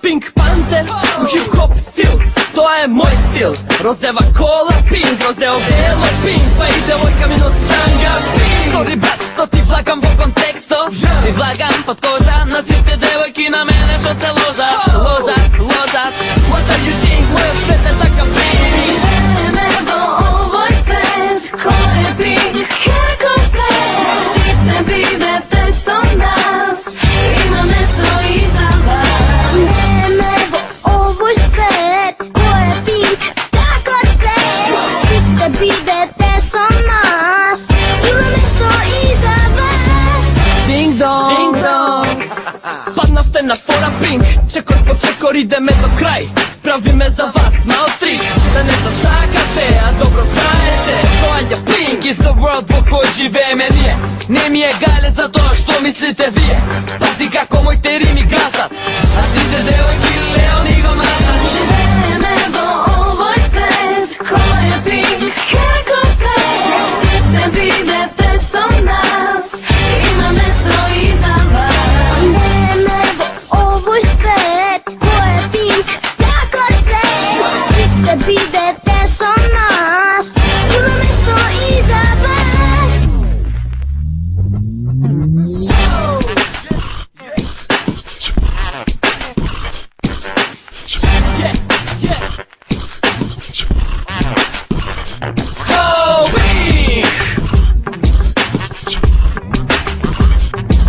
Pink Panther u hip-hop stil, to je moj stil. Rozeva kola pink, rozeo belo pink, pa i devojka minus stanga pink. Sorry brat što ti vlagam po kontekstu, ti vlagam pod koža na site devojki na mene što se loža. What do you think, moj svet je takav pink. Nebo ovoj svet, ko je pink, kako se site bidete so nas, ima mesto i za vas. Бидете со нас, има место и за вас. Ding dong, паднавте на фора пинк, чекор по чекор идеме до крај. Правиме за вас мал трик, да не засакате, а добро знаете. Доаѓа Pink is the world во кој живееме ние. Не ми е гале за тоа што мислите вие. Пази како моите рими газат, а сите девојки леони го мазат. Живееме во овој свет, кој е пинк, како се сите бидете со нас, има место и за вас. Живееме во овој свет, кој е пинк, како се сите бидете со нас, има место и за вас.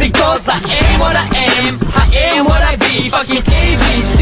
Because I am what I am, I am what I be. Fucking ABC,